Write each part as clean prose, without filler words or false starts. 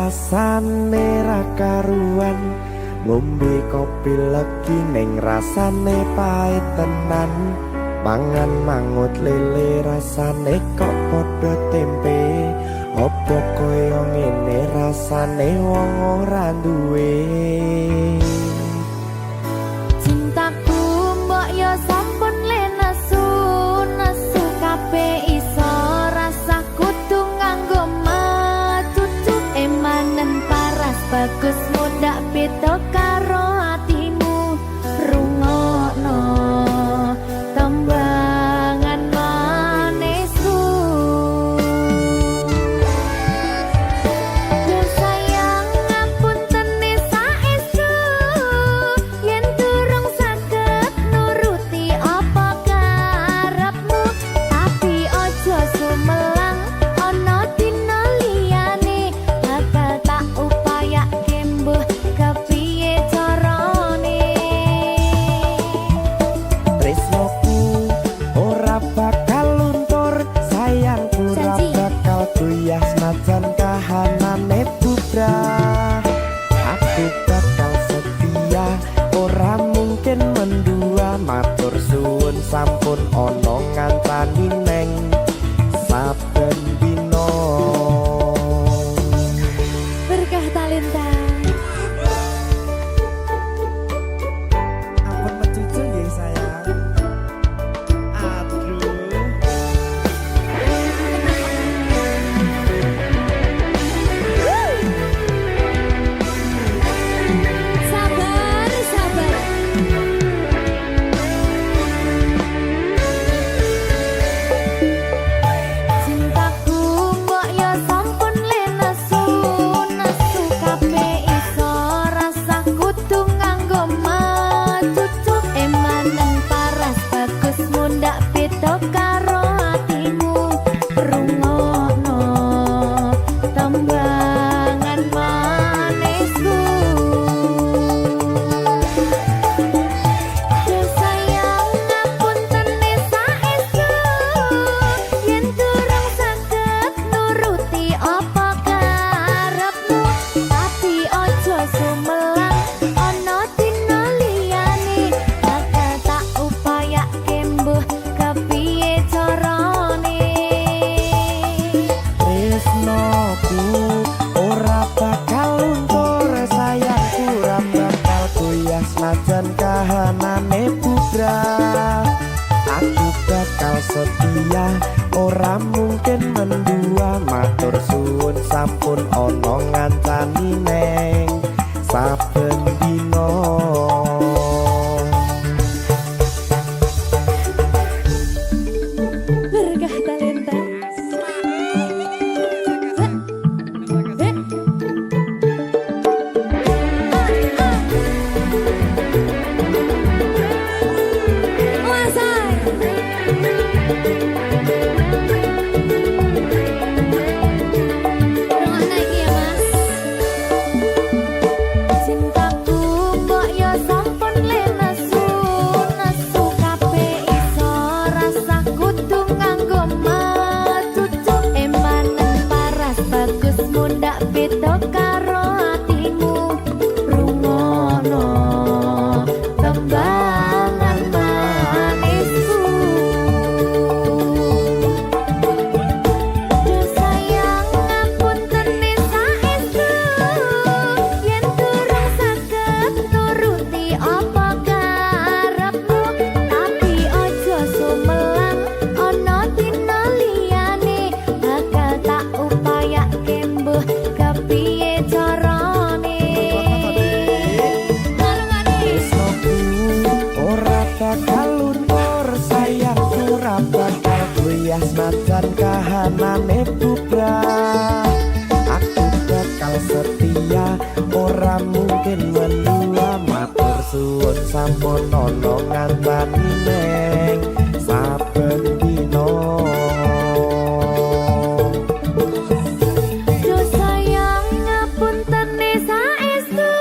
rasane ra karuan, ngombe kopi legi ning rasane pahit tenan, mangan mangut lele rasane kok padha tempe, opo koyo ngene rasane wong ora duwe. Cintaku mbok yo sampun le nesu kabeh iso rasa kudu nganggo matutu emanen paras bagus mudak beda karo atimu rungokno tembangan manisku. Yo sayang ngapunten saestu yen durung saged nuruti apa karepmu, tapi aja sumelang ana dina liyane bakal tak upayake mbuh kepiye carane. Tresnoku ora bakal luntur, sayangku ora Janji. bakal goyah senajan kahanane bubrah. Aku bakal setia, ora mungkin mendua, matur suwun sampun ana ngancani neng saben dina. Berkah talenta. Ampun mecucu nggih sayang. Aduh. Sabar, sabar. Cintaku mbok yo sampun le nesu kabeh iso rasa kudu nganggo matutu emanen paras bagus mundak beda karo atimu rungokno tembangan manisku. Yo sayang ngapunten saestu yen durung saged nuruti apa karepmu, tapi aja sumelang ana dina liyane bakal tak upayake mbuh kepiye carane. Tresnoku ora bakal luntur, sayangku ora bakal goyah senajan kahanane bubrah. Aku bakal setia, ora mungkin mendua, matur suwun sampun ana ngancani neng saben dina. Berkah talenta. Cintaku mbok yo sampun le nesu kabeh iso rasa kudu nganggo matutu emanen paras bagus mundak beda karo atimu rungokno tembangan manisku. Yo sayang ngapunten saestu yen durung saged nuruti apa karepmu, tapi aja sumelang ana dina liyane bakal tak upayake mbuh kepiye carane. Tresnoku ora bakal luntur, sayangku ora bakal goyah senajan kahanane bubrah. Aku bakal setia, ora mungkin mendua, matur suwun sampun ana ngancani neng saben dina. Yo sayang ngapunten saestu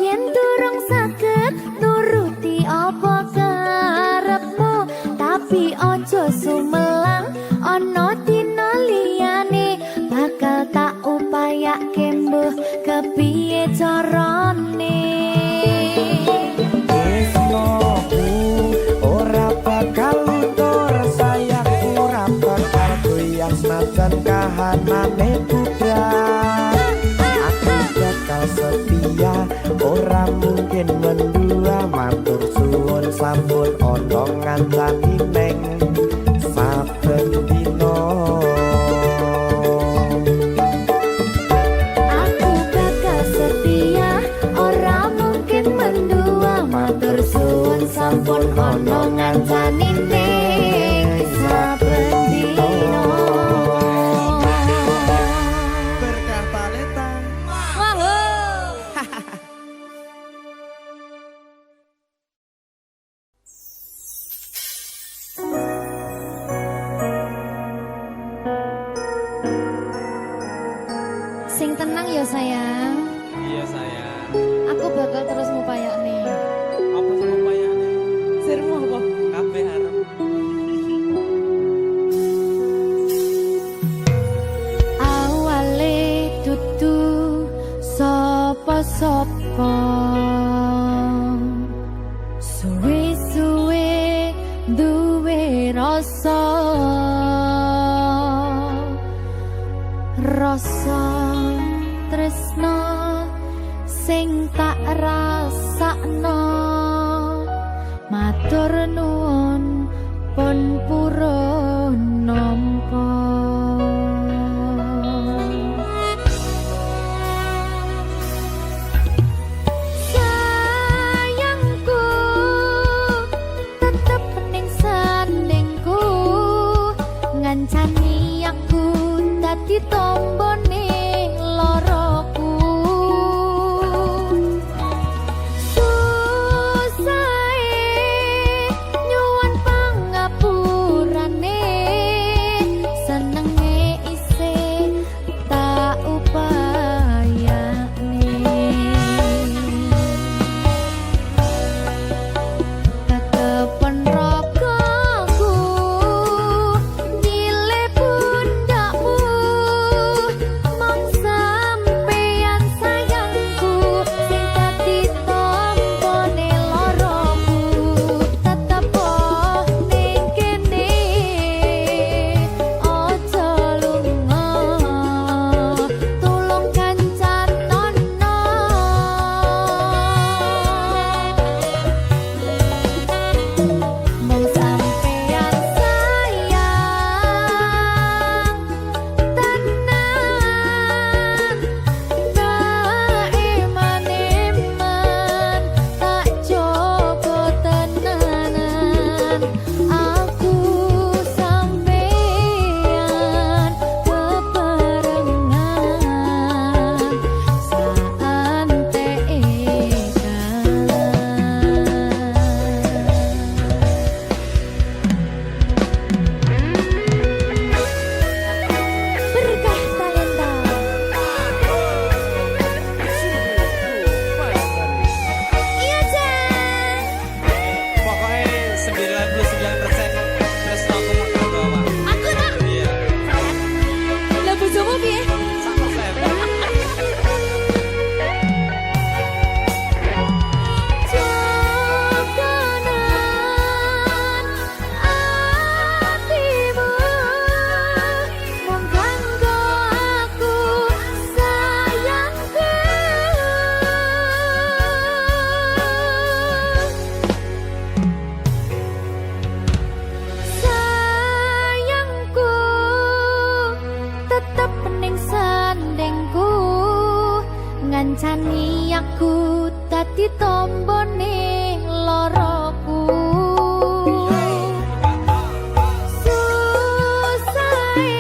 yen durung saged nuruti apa karepmu, tapi aja sumelang ana dina liyane bakal tak upayake mungkin mendua matur suwun sampun ana ngancani neng saben dina. Aku bakal setia, ora mungkin mendua matur suwun sampun ana ngancani ning saben dina. Berkah talenta. Sing tenang ya sayang. Iya sayang. Aku bakal terus ngupayakne. Apa sih upayane? Sirmu apa? Kabeh arep. Awale dudu sapa-sapa. Suwe-suwe duwe rasa. Rasa tresno sing tak rasakno. Matur nuwun pun purun nampa. Sayangku tetep ning sandingku, ngancani aku dadi tombone loroku. Susahe nyuwun pangapurane, senenge isih tak upayane. Tetepen ragaku nyile pundakmu, mong sampeyan sayangku sing dadi tombone loroku. Tetep ning kene aja lunga, tulung kancanono. Mong sampeyan sayang tenan, tak eman-eman, tak jaga tenanan. Aku sampeyan bebarengan saante Berkah talenta. Iya Jan. Pokoknya 99% terus aku makan doang. Aku tak. Iya. Lah bojomu piye? Sama saya. Jokonan atimu mung kanggo aku sayangku. Sayangku tetep ning sandingku, ngancani aku dadi tombone loroku. Susahe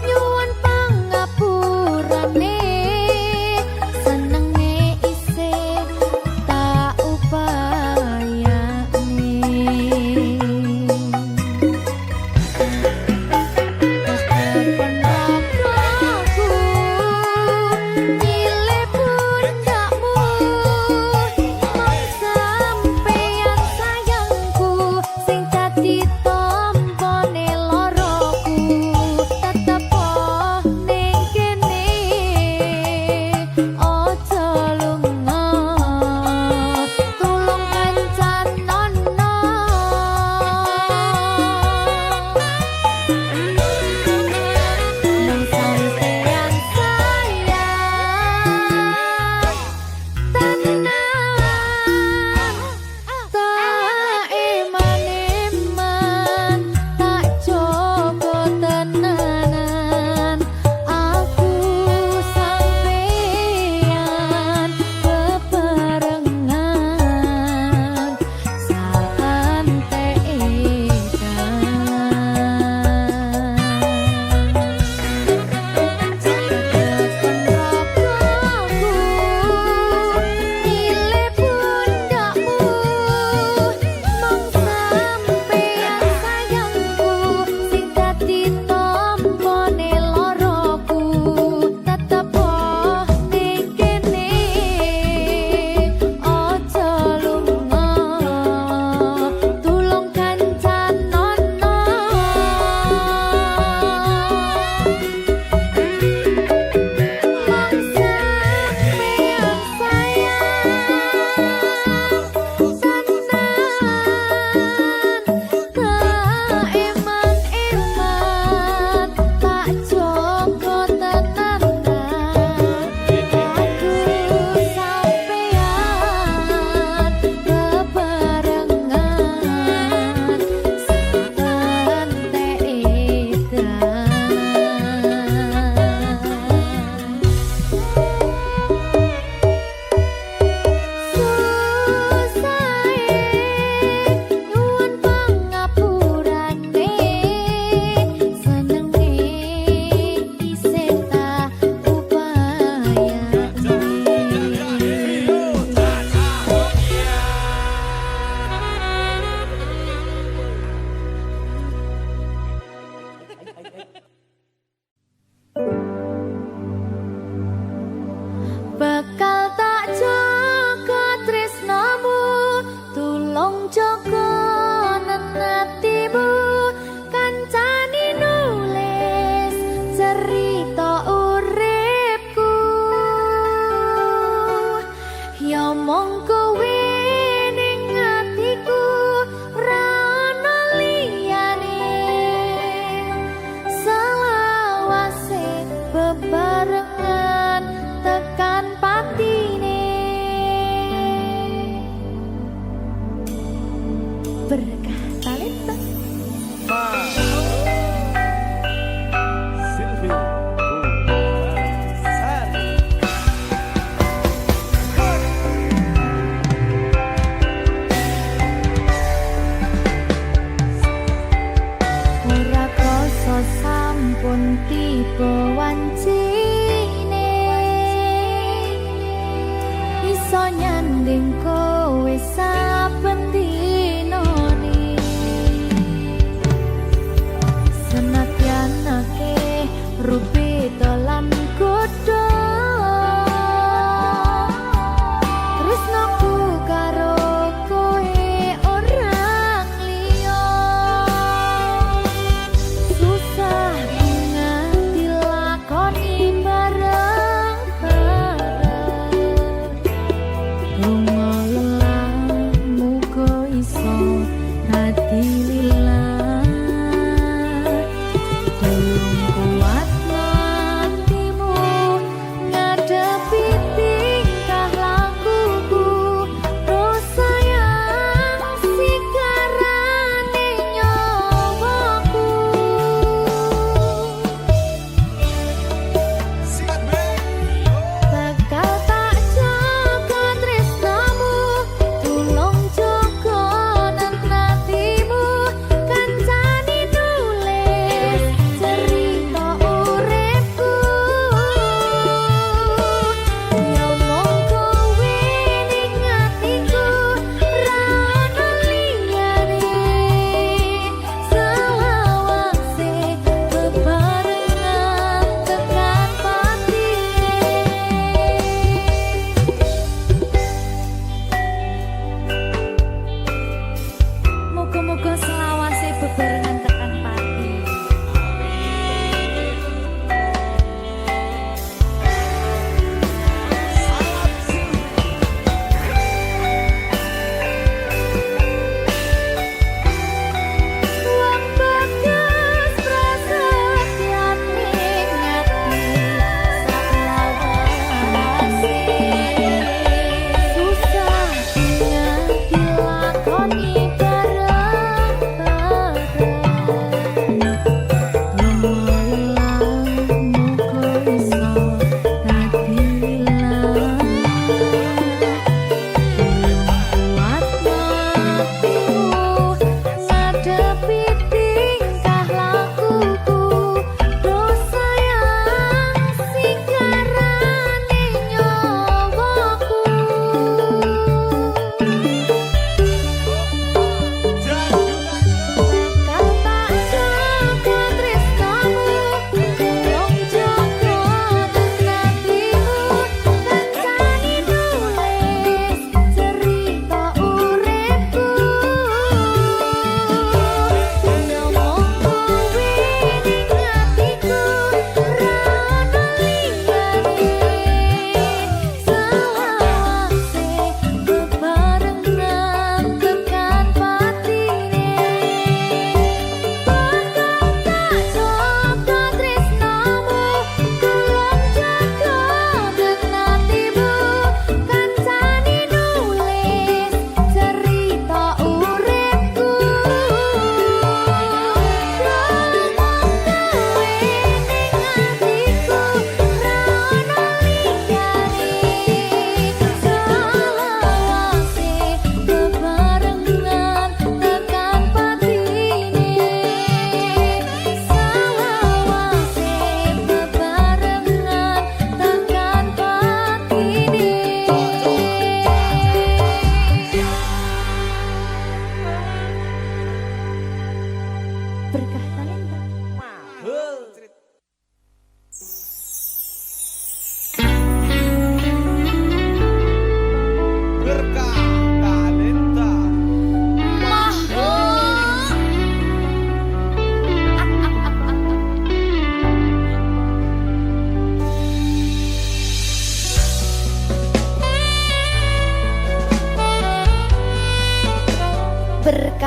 nyuwun pangapurane, senenge isih tak upayane. Tetepen ragaku nyile pundakmu, mong sampeyan sayangku sing dadi tombone loroku. Tetep ning kene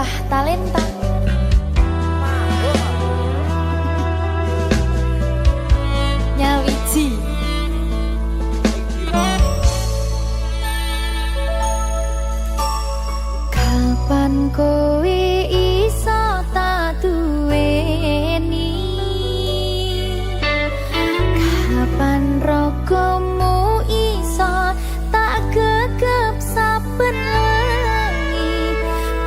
berkah talenta. Nyawiji. Kapan kowe iso tak duweni? Kapan rogomu iso tak gegep saben wengi?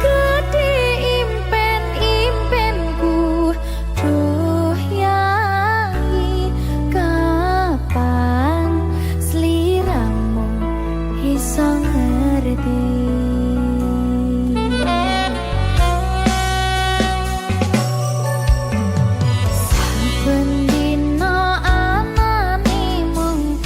Gedhe impen-impenku duh yai, kapan sliramu iso ngerti? Saben dina anane mung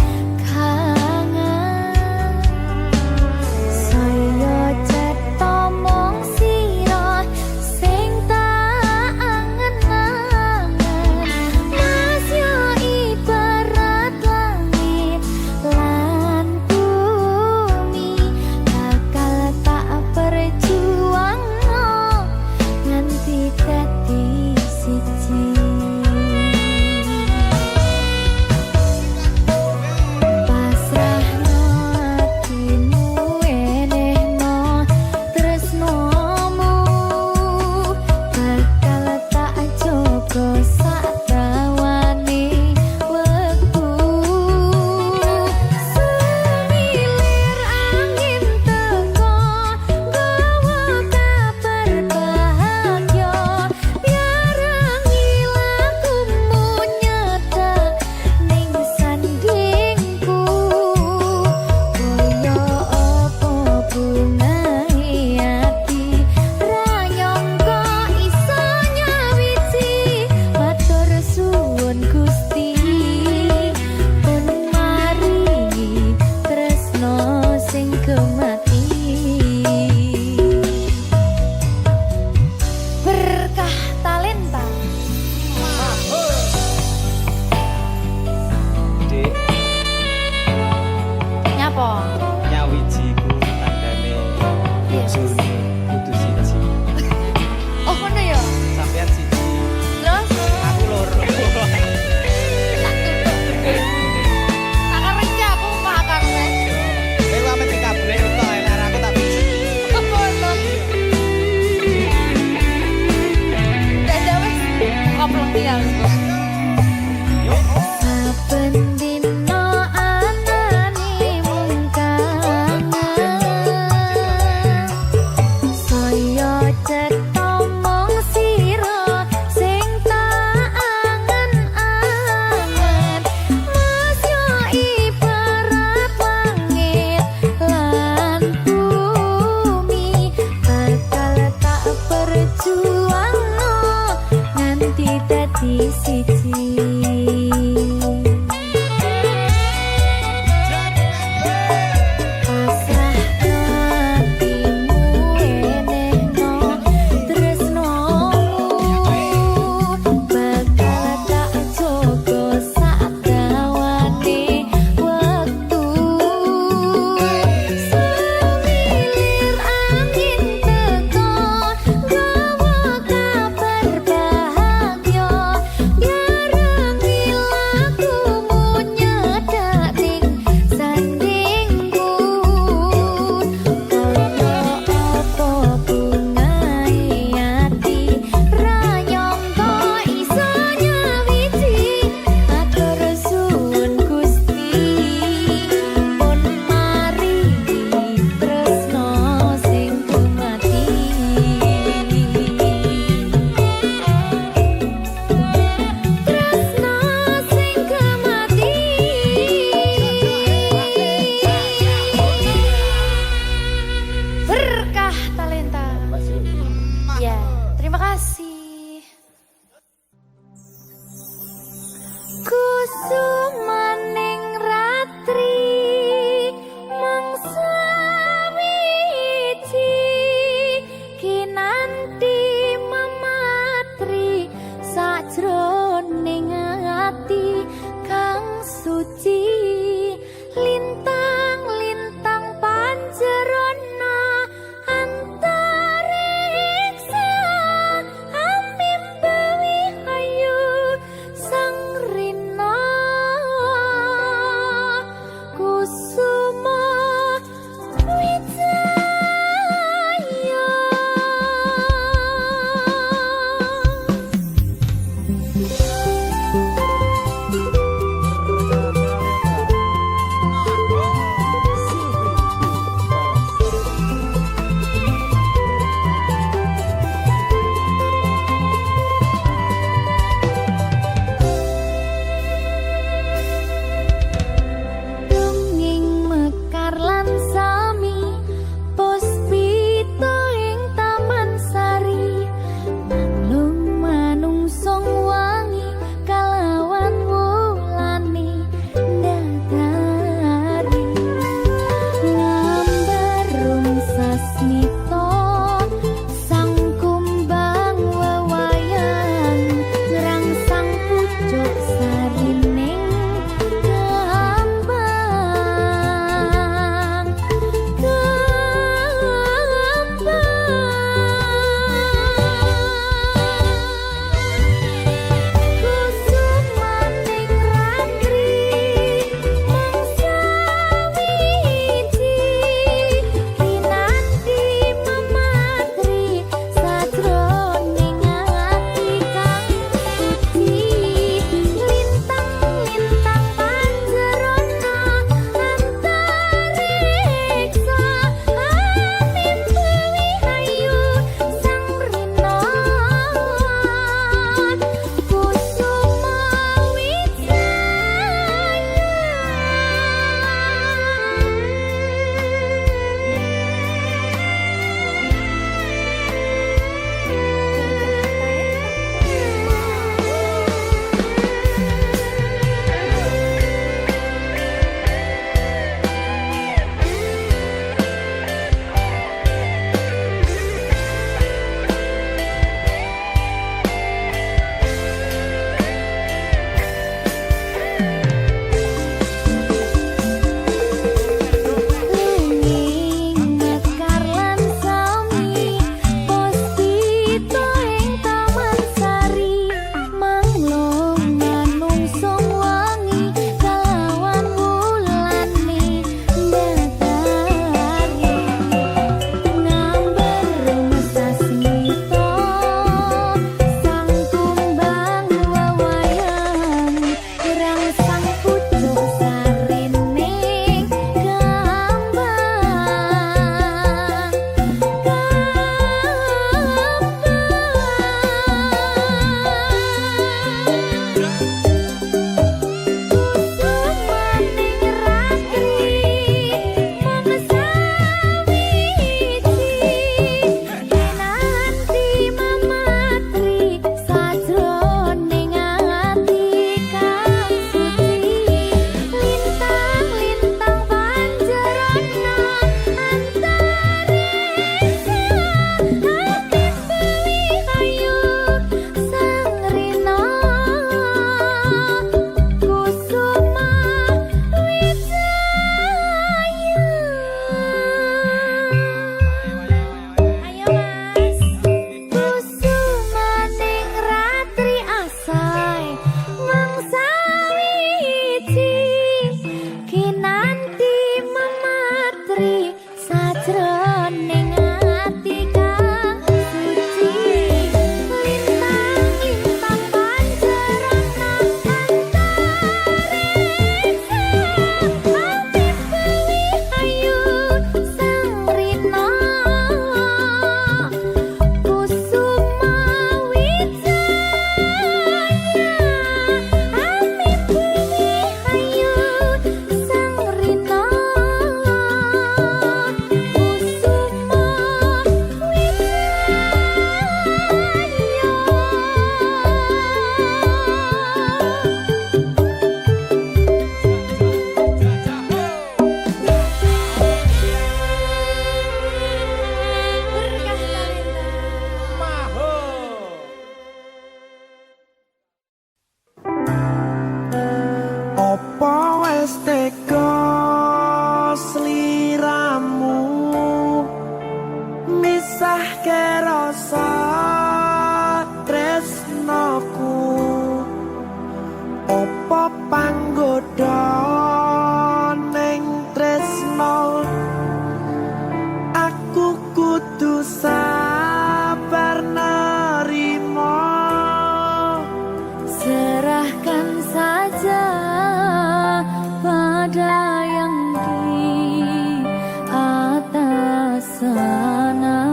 pada yang di atas sana.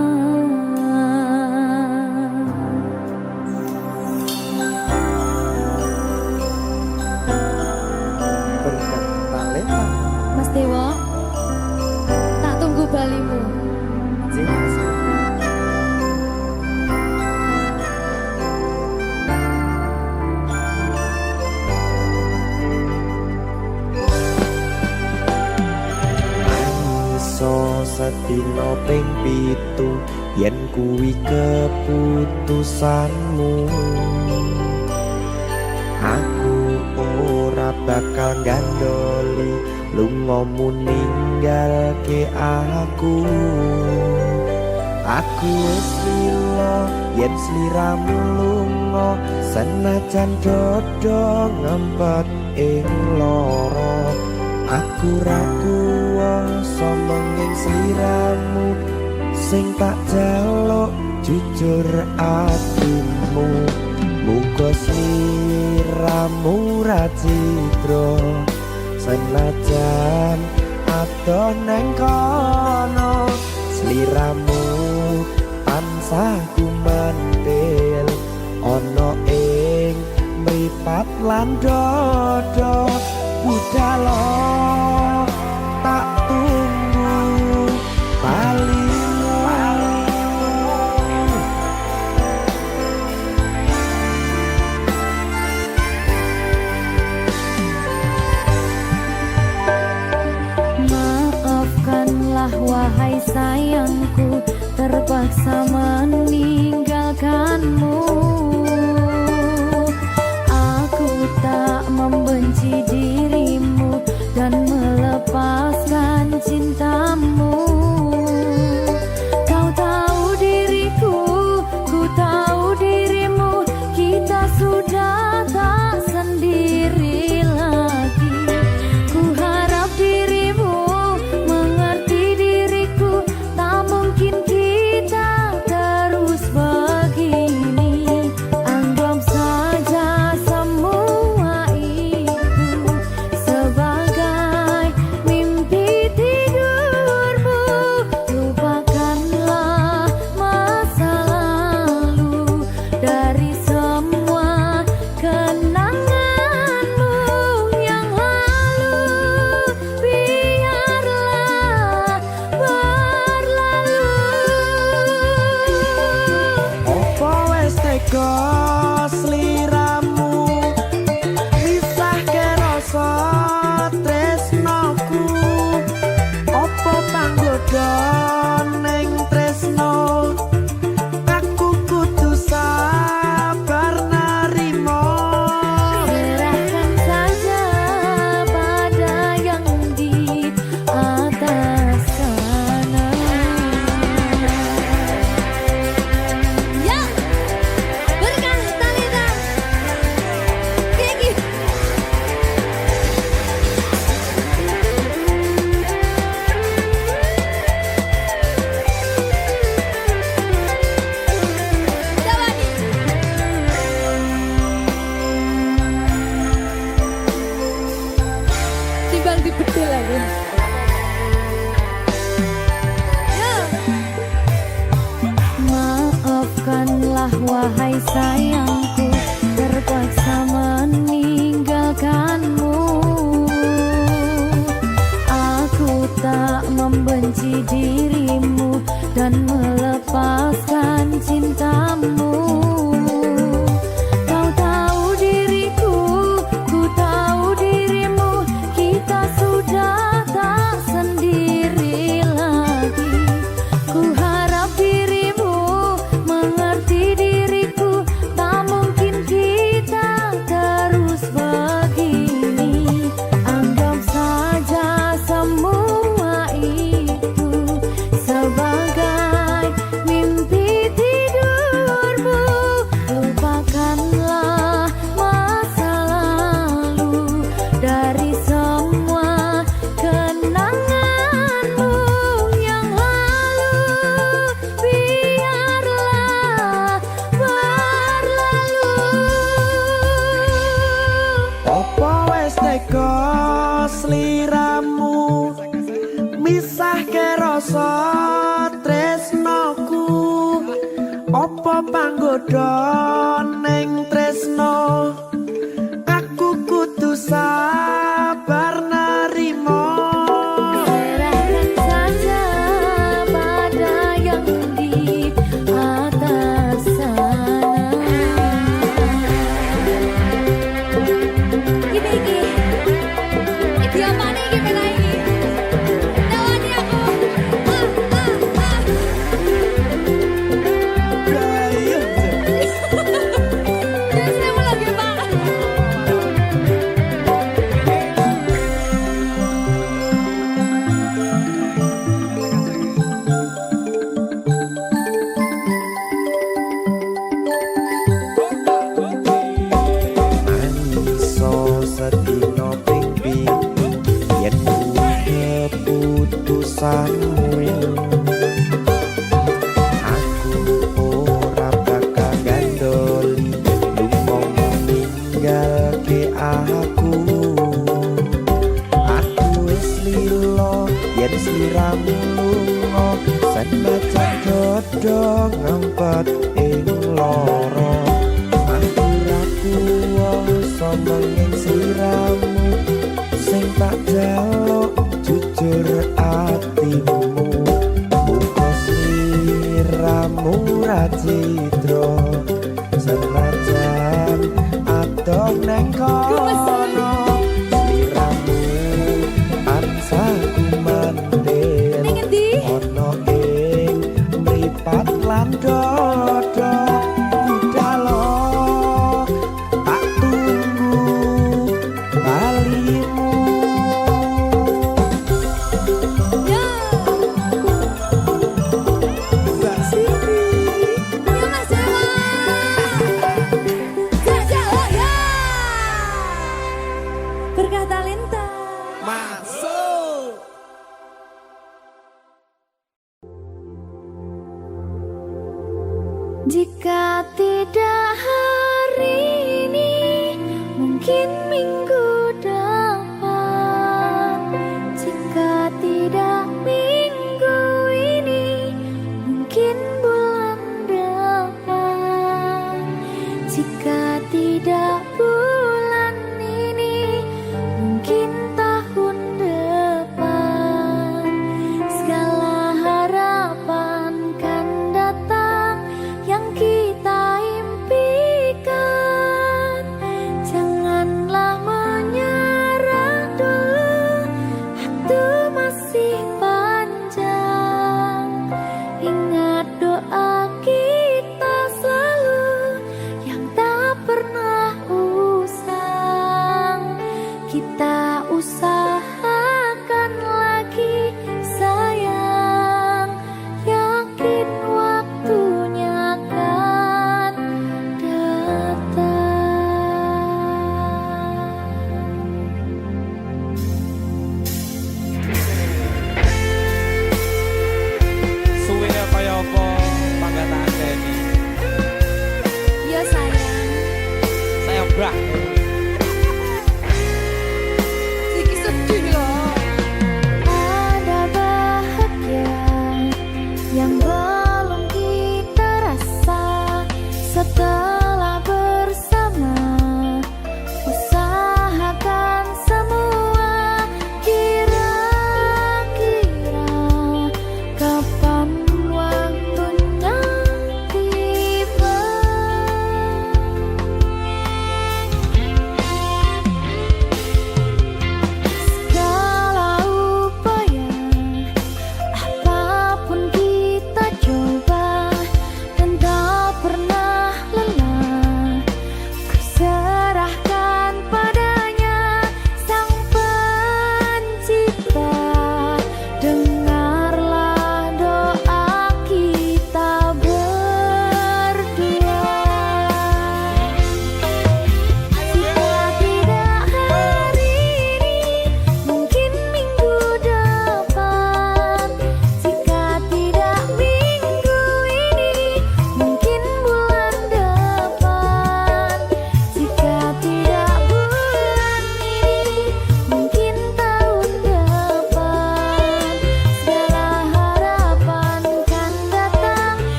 Berkah talenta. Mas Dewo, tak tunggu balimu. Jika sedina ping pitu yen kuwi keputusanmu, aku ora bakal gandoli lungamu ninggalke aku. Aku wis lila yen sliramu lunga, senajan dodo ngempet ing lara. Aku ra kuwasa menging sliramu, sing tak jaluk jujur atimu. Muga sliramu ra citra, senajan adoh neng kono. Sliramu tansah gumantil ana ing mripat lan dodo. Budalo tak tunggu balimu. Maafkanlah wahai sayangku, terpaksa meninggalkanmu. Aku tak membenci dirimu dan melepaskan cintamu. Kau tahu diriku, ku tahu dirimu, kita sudah tak sendiri lagi. Ku harap dirimu mengerti diriku, tak mungkin kita terus begini. Anggap saja semua itu sebagai mimpi tidurmu. Lupakanlah masa lalu dari semua kenanganmu yang lalu. Biarlah berlalu. Opo wis tega sliramu misahke rasa tresnoku? Opo panggoda ning tresno? Aku kudu sabar narimo. Serahkan saja pada yang di atas sana. Ya, berkah talenta. Gigi. Coba nih. Timbang dibedil lagi. Maafkanlah wahai sayangku, terpaksa meninggalkanmu. Aku tak membenci dirimu dan melepaskan cintamu. Kau tahu diriku, ku tahu dirimu, kita sudah tak sliramu misah ke rasa tresnoku apa panggoda ning tresno aku kudu sabar narimo Serahkan saja pada yang di atas sana. Iki apa nih gimana ini? Tawani aku. Dan saya mau lagi Pak. Mangiso sedina ping pitu yen keputusanmu aku ora bakal gandoli lunga ninggalke aku wis lilo yen sliramu lunga senajan dodo ngempet ing loro aku ra kuwasa menging sliramu sing tak jaluk jujur atimu muga sliramu ra citra senajan adong neng kono sliramu tansah kumandel Ning endi? ono ing mripat lan dodo budalo tak tunggu balimu Ya. Mbak Siti Ya Mas Dewa. Jajah oh ya. Berkah talenta. masuk Jika tidak hari ini, mungkin minggu depan. Jika tidak minggu ini, mungkin bulan depan. Jika tidak bulan ini, mungkin tahun depan. Segala harapan kan datang yang kita impikan. Janganlah menyerah dulu, waktu masih panjang. Ingat doa kita selalu yang tak pernah usang. Kita usahakan lagi sayang, yakin waktunya akan datang. Suwe kaya apa panggataan ini? Ya sayang, Saya brak. sedikit sedih loh. Ada bahagia yang belum kita rasa setelah bersama. Usahakan semua, kira-kira kapan waktunya tiba.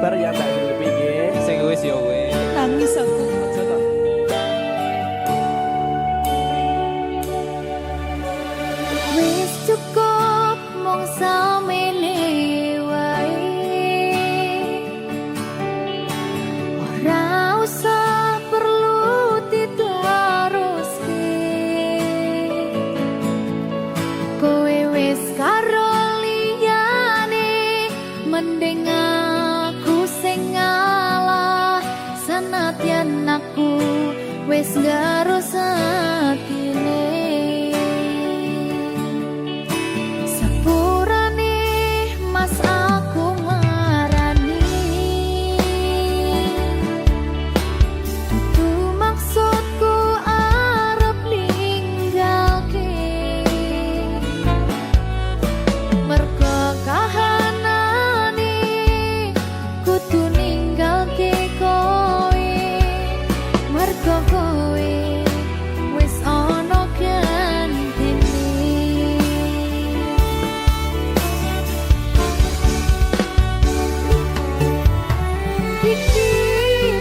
sabar ya Mbak Zulfi nggih. Sing wis ya wis. Nangis aku. Aja to. Wis cukup mung samene wae. Ora usah perlu diteruske. Kowe wis karo liyane, mending aku sing ngalah. Senadyan aku wis ngarus atine. Sepurane mas aku marani, dudu maksudku arep ninggalke. Mergo kahanane kudu ninggalke kowe. Mergo kowe wis ana gantine. Iki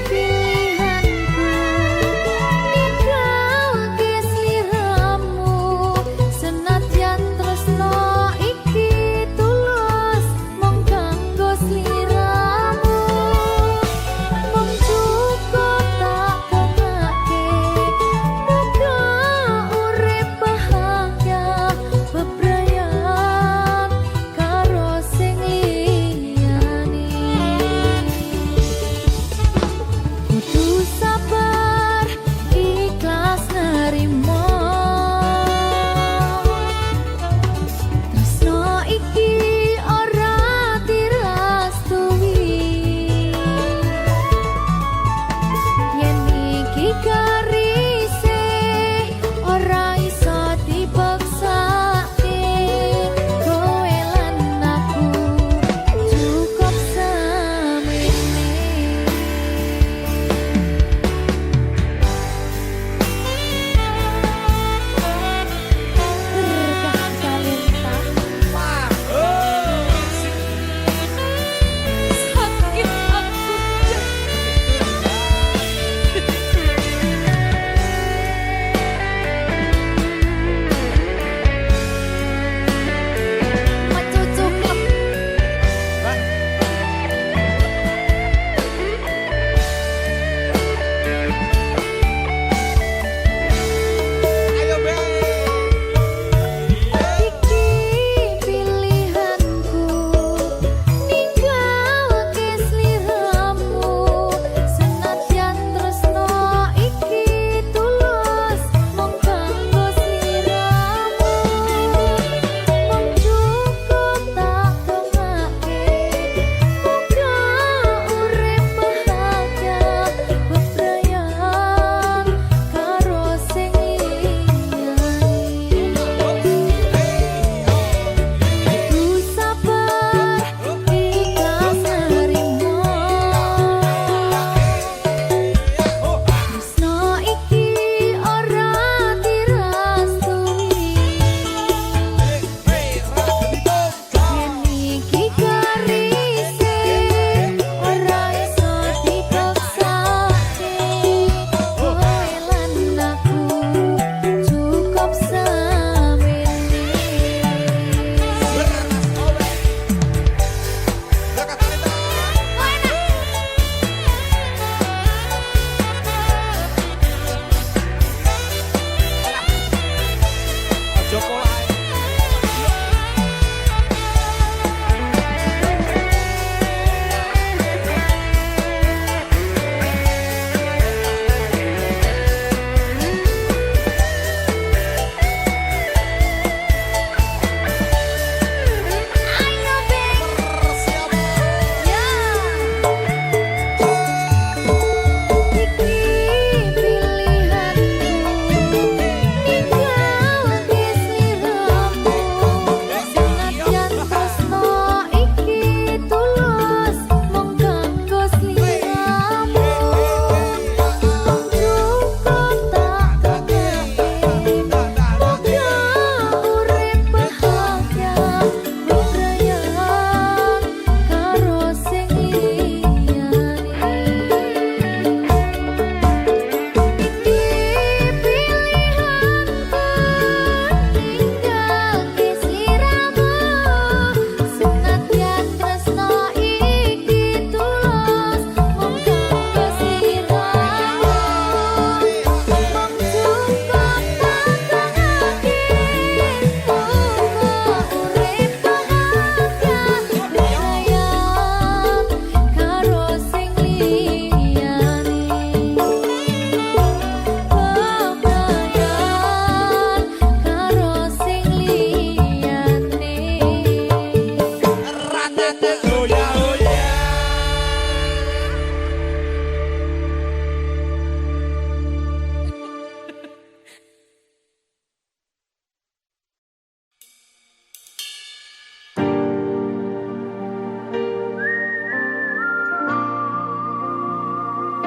pilihanku, ninggalke sliramu. Senadyan tresno iki tulus mung kanggo sliramu. Mung cukup tak dongake, muga urip bahagia bebrayan karo sing liyane.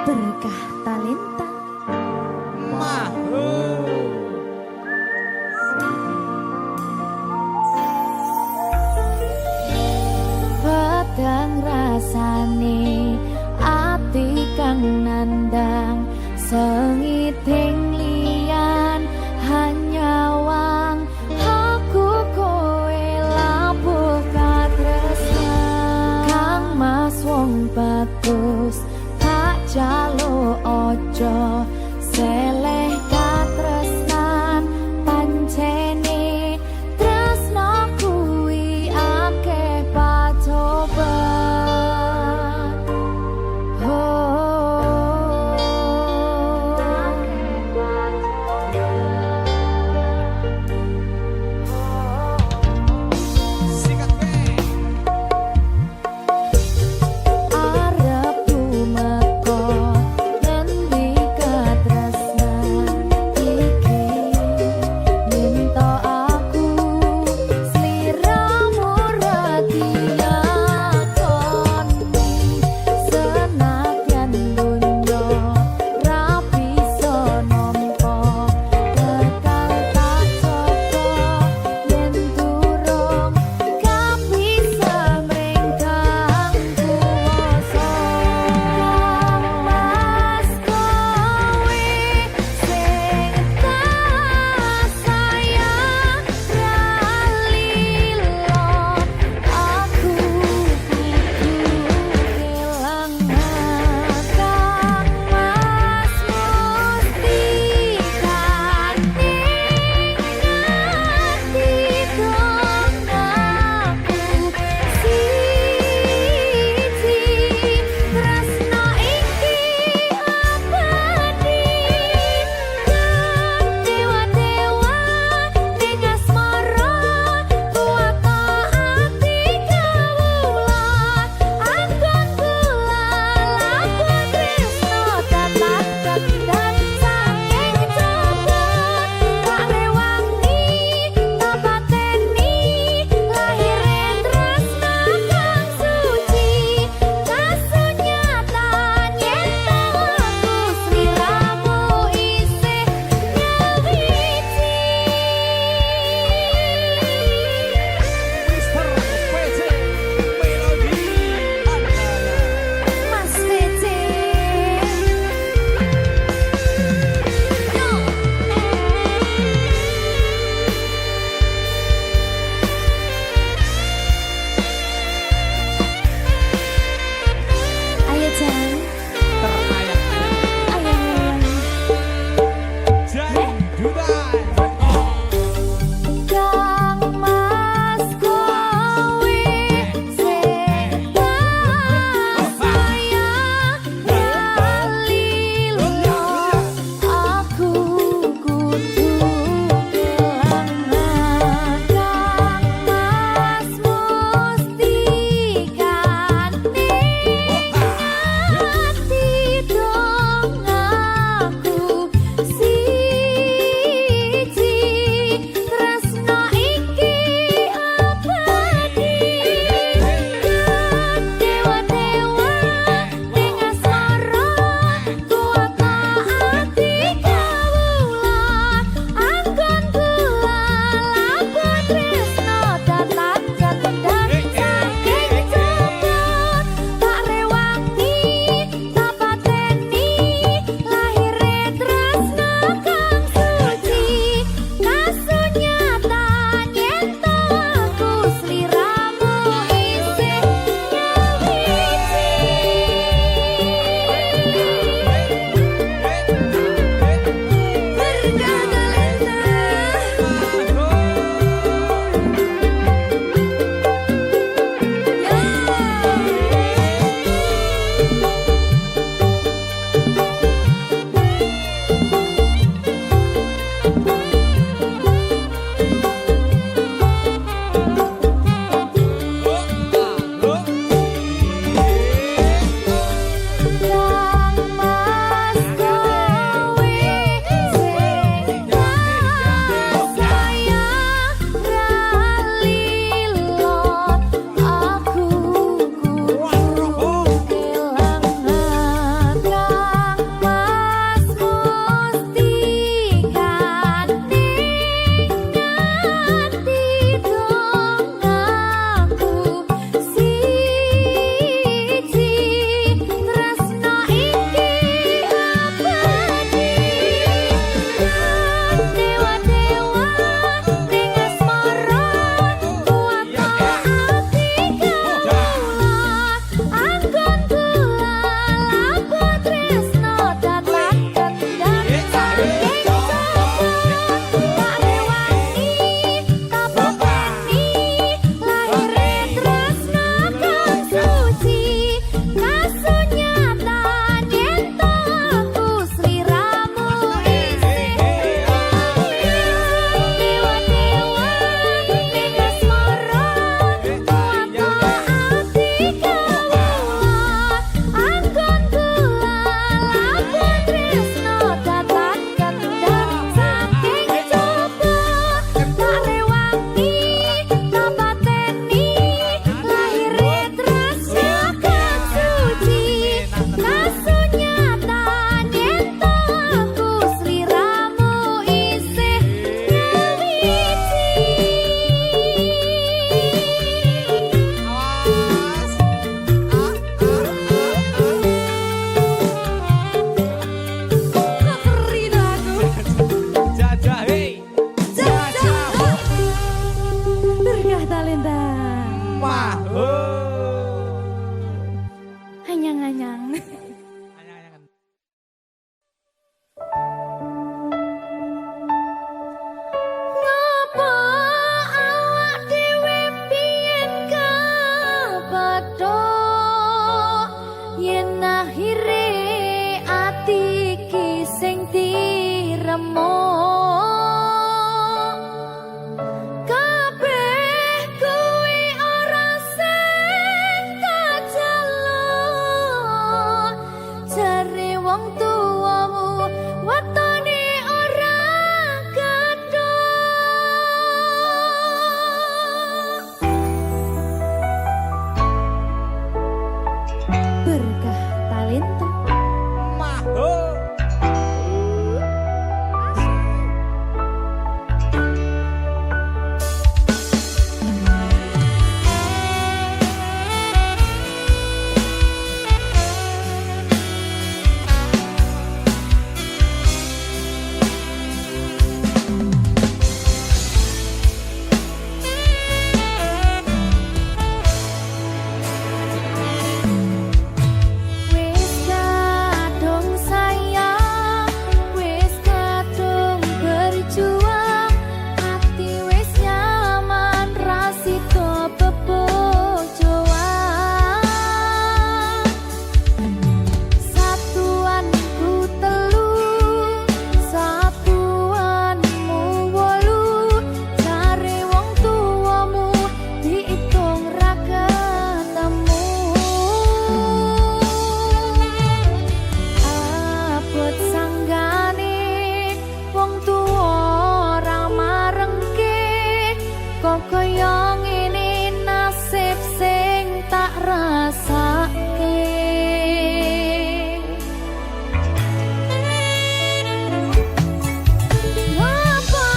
berkah talenta. Padang rasane ati kang nandang sengiting liyan hanya wang aku kowe labuh katresnan kang mas wong bagus tak jalo ojo seleh katresnan pancene tresno kuwi akeh pacoban arep tumeka ngendi katresnan iki minta aku sliramu rati lakoni senadyan donya ra bisa nampa kekal tak coba yen durung kapisah mringkang kuwasa mas kowe sing tak sayang ralilo aku kudu kelangan kang mas mustikan ning ati dong aku siji tresno iki abadi kang dewa-dewa ning asmara kuwata ati kawula anggon kula laku tresno dapat dan saking coba tak rewangi tak pateni lahirin tresno kang suci kasunyatan yen aku sliramu isih nyawiji Mister PC Melodi Antara. Mas Pece ayo Jan Terayang-ayang. ayo Jai Dubai. kang mas kowe sing tak sayang ralilo aku kudu kelangan kang mas mustikan ning ati Anyang-anyang. Ngapa awak dhewe biyen kabathok yen akhire ati iki sing diremuk kabeh kuwi ora sing kajaluk jare wong tuwamu watone ora gathok berkah talenta Maho. wis kadung sayang wis kadung berjuang ati wis nyaman rasida bebojoan satuanku telu satuanmu wolu jare wong tuwamu diitung ra ketemu abot sanggane wong tuwa ora marengke kok kaya ngene nasib sing tak rasake ngapa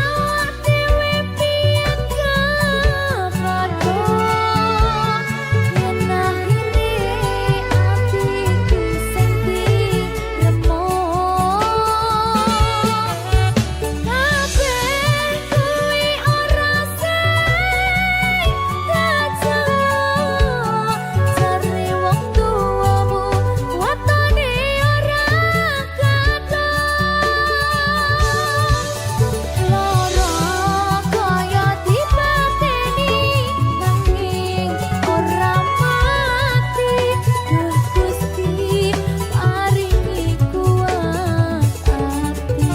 awak dhewe biyen kabathok yen akhire ati iki sing diremuk kabeh kuwi ora sing kajaluk jare wong tuwamu watone ora gathok lara kaya dipateni nanging ora mati duh Gusti paringi kuat ati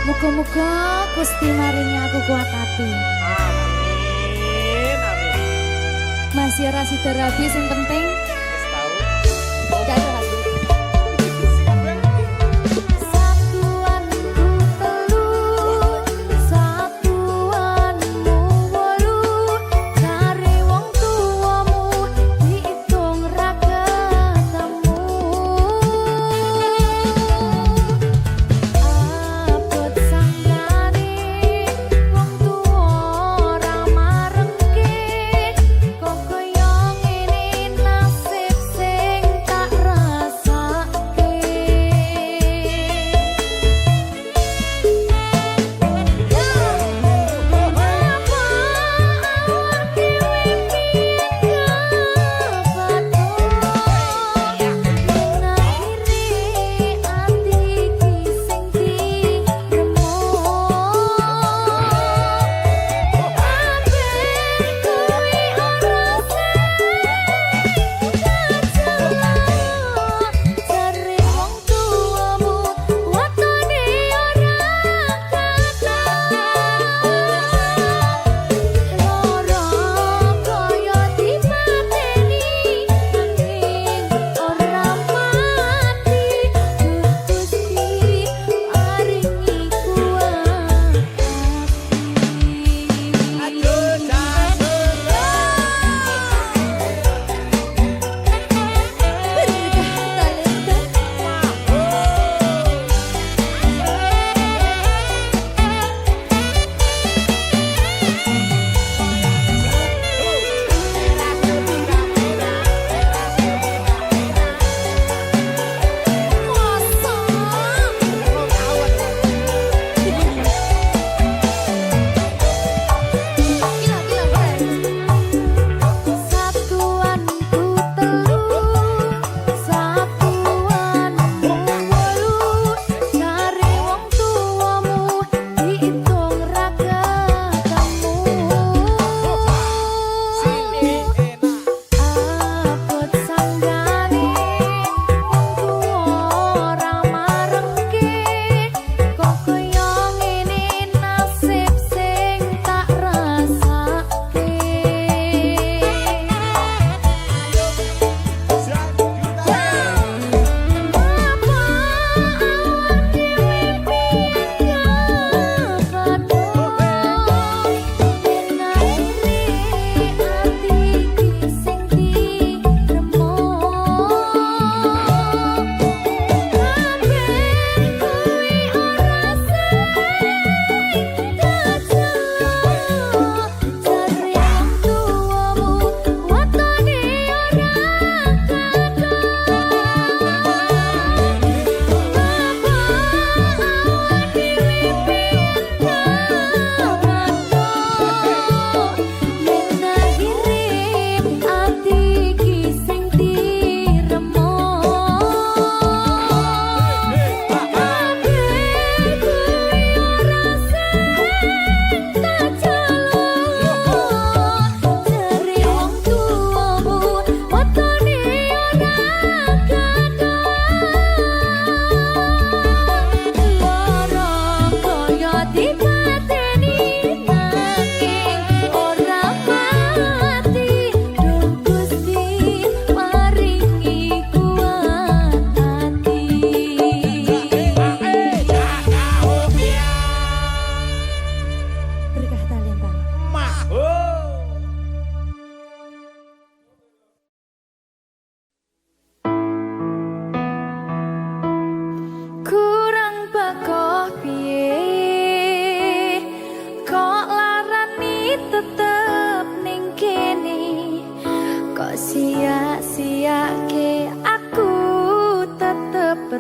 muga-muga Gusti maringi aku kuat hati Amin, amin. masih ora sida rabi sing penting Wis tahu. gak ada lagi satuanku telu satuanmu wolu jare wong tuwamu diitung ra ketemu abot sanggane wong tuwa ora marengke kok kaya ngene nasib sing tak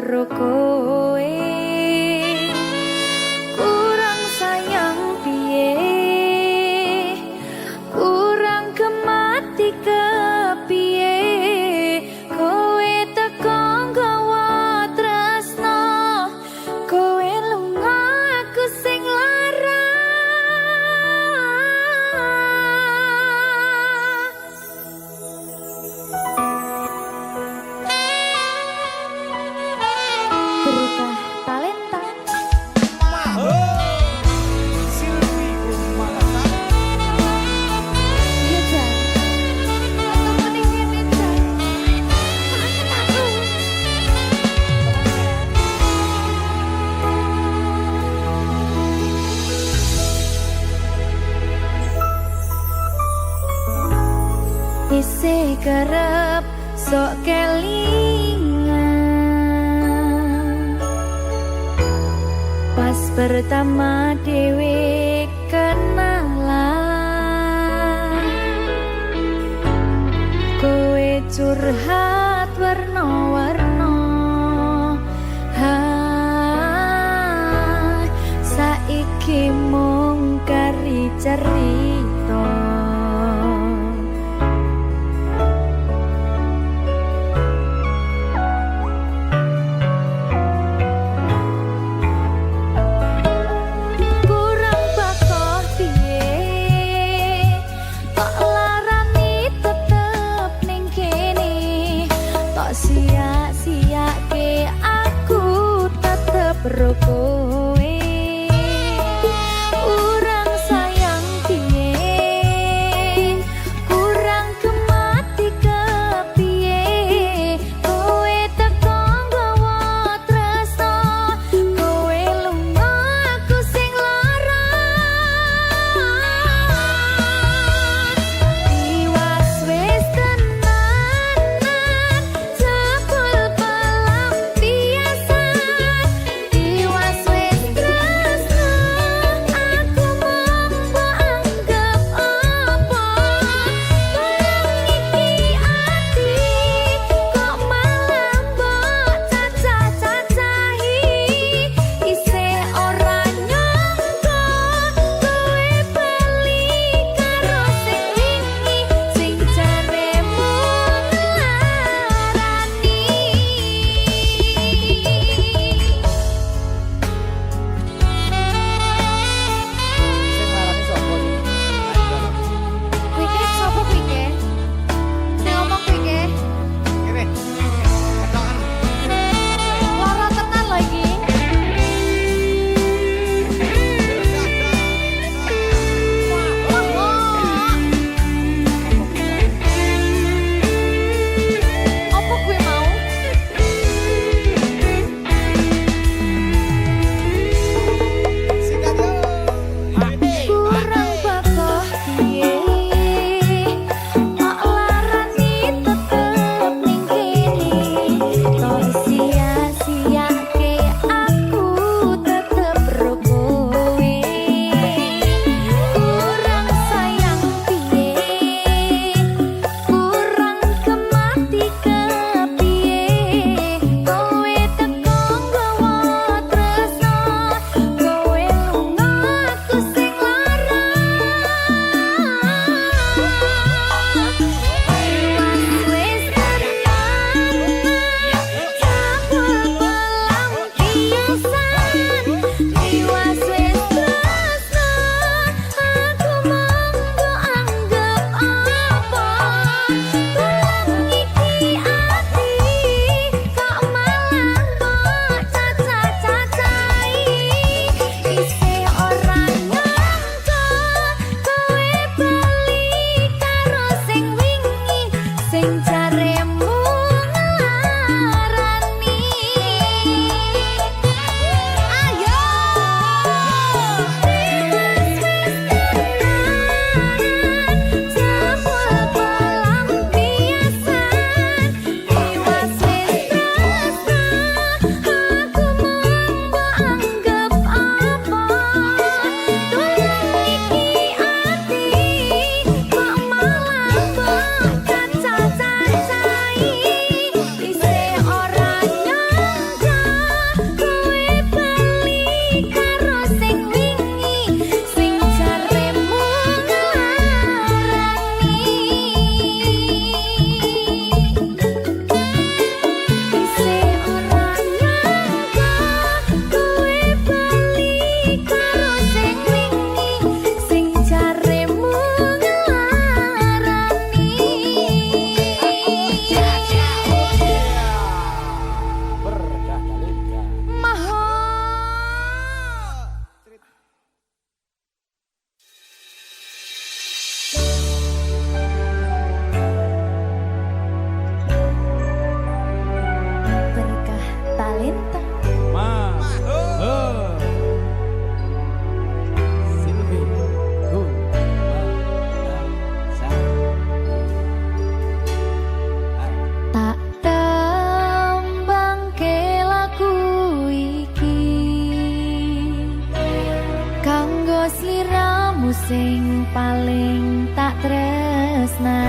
karo kowe kurang sayang piye kurang kemati kepiye kowe teko nggawa tresno kowe lunga aku sing lara berkah talenta Silvi Kumalasa. iya jan aku mending ngene jan makan aku isih kerep sok kelingan pas pertama dewe kenalan kowe curhat warna-warna saiki mung kari cerita kurang bakoh piye tok larani tetep ning kene tok sia-siake aku tetep ro kowe kurang sayang piye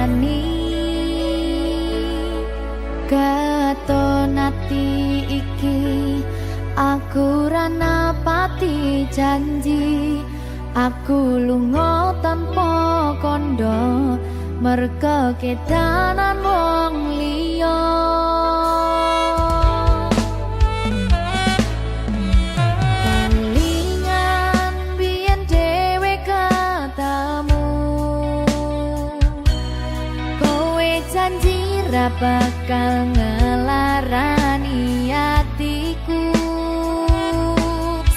wani katon ati iki aku ra napati janji aku lunga tanpa kondo merga kedanan wong liya kelingan biyen dhewe katamu kowe janji ra bakal ngelarani atiku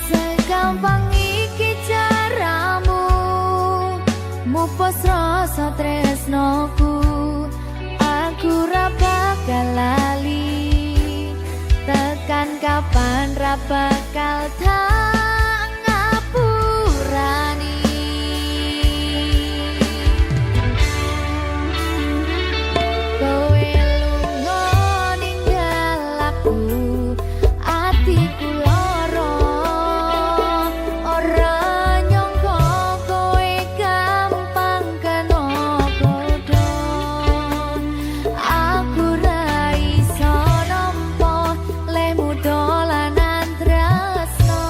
segampang iki caramu mupus rasa tresnoku aku ra bakal lali tekan kapan ra bakal tak ngapurani kowe lunga ninggal aku atiku lara ora nyangka kowe gampang kena bodho aku ra iso nampa lemu dolanan tresno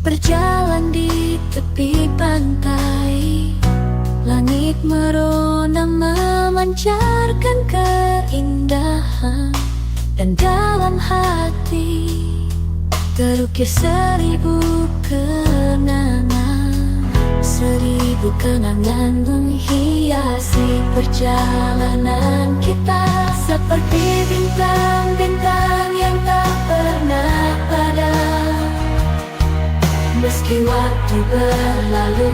Berjalan di tepi pantai, langit merona memancarkan keindahan, dan dalam hati terukis 1000 kenangan. 1000 kenangan menghiasi perjalanan kita, seperti bintang-bintang yang tak pernah padam. Meski waktu berlalu,